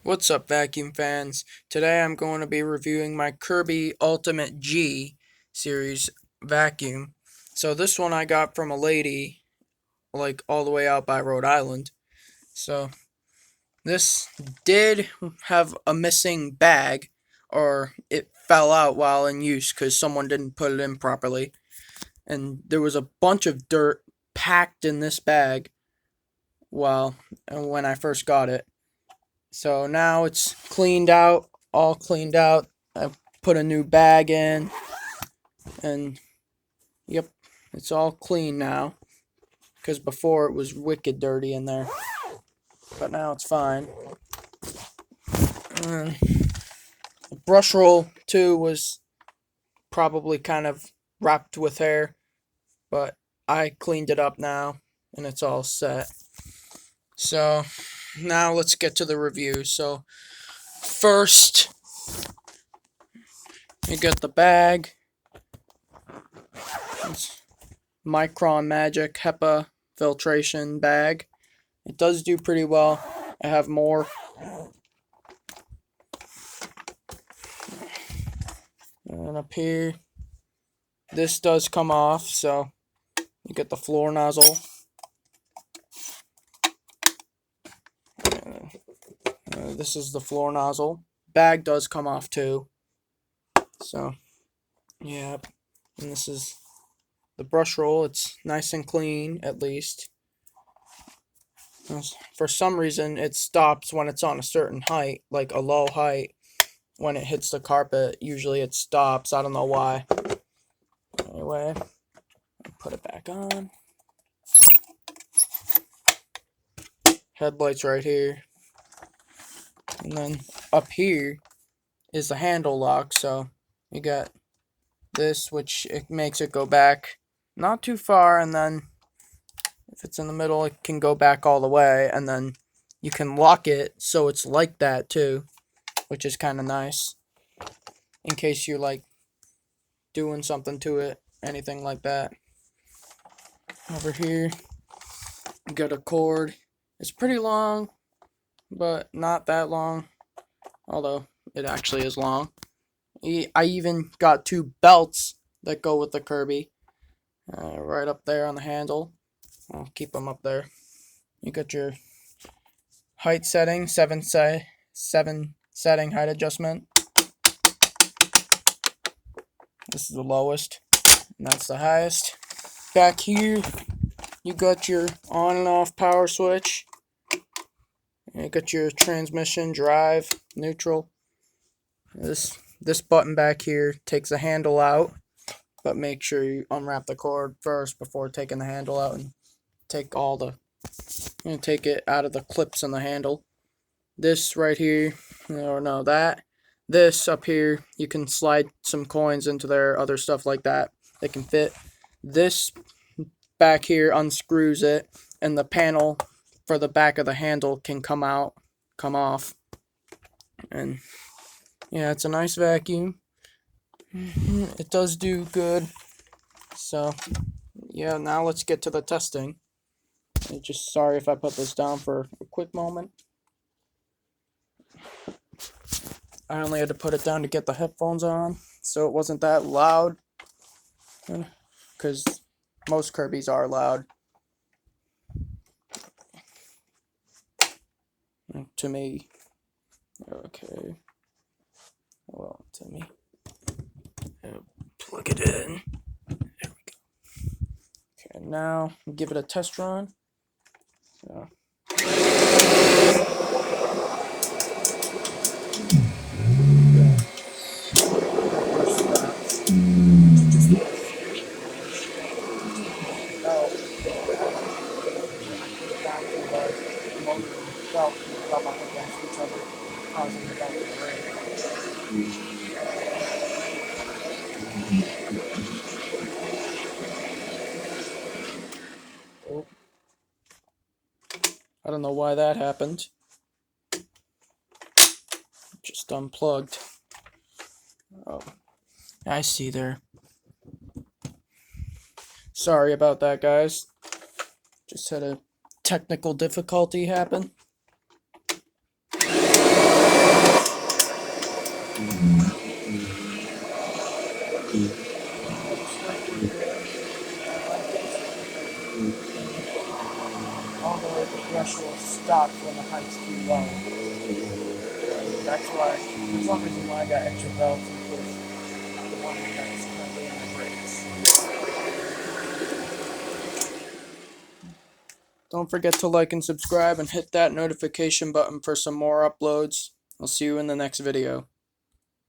What's up, vacuum fans? Today I'm going to be reviewing my Kirby Ultimate G series vacuum. So this one I got from a lady, like all the way out by Rhode Island. So this did have a missing bag, or it fell out while in use because someone didn't put it in properly. And there was a bunch of dirt packed in this bag when I first got it. So now it's cleaned out, all cleaned out. I put a new bag in, and yep, it's all clean now. Because before it was wicked dirty in there, but now it's fine. And the brush roll too was probably kind of wrapped with hair, but I cleaned it up now, and it's all set. So now let's get to the review. So first, you get the bag. It's Micron Magic Hepa Filtration Bag. It does do pretty well. I have more. And up here, this does come off, so you get the floor nozzle. This is the floor nozzle. Bag does come off too. So, yeah. And this is the brush roll. It's nice and clean, at least. For some reason, it stops when it's on a certain height, like a low height. When it hits the carpet, usually it stops. I don't know why. Anyway, put it back on. Headlights right here. And then up here is the handle lock. So you got this, which it makes it go back not too far, and then if it's in the middle, it can go back all the way, and then you can lock it so it's like that too, which is kind of nice in case you're like doing something to it, anything like that. Over here, you got a cord. It's pretty long, but not that long, although it actually is long. I even got two belts that go with the Kirby, right up there on the handle. I'll keep them up there. You got your height setting, 7 setting height adjustment. This is the lowest, and that's the highest. Back here, you got your on and off power switch. You got your transmission, drive, neutral. This button back here takes the handle out, but make sure you unwrap the cord first before taking the handle out, and take take it out of the clips on the handle. This right here, or no, this up here, you can slide some coins into there, other stuff like that. They can fit. This back here unscrews it, and the panel for the back of the handle can come off. And yeah, it's a nice vacuum. It does do good. So yeah, now let's get to the testing. Just sorry if I put this down for a quick moment. I only had to put it down to get the headphones on, so it wasn't that loud. Because most Kirbys are loud. To me. Okay. Well, to me. Plug it in. There we go. Okay, now give it a test run. So. Come up against each other, causing the belt to break. Oh. I don't know why that happened. Just unplugged. Oh, I see there. Sorry about that, guys. Just had a technical difficulty happen. brush will stop when the height's too low. That's one reason why I got extra belts in case the one that's currently in my brakes. Don't forget to like and subscribe and hit that notification button for some more uploads. I'll see you in the next video.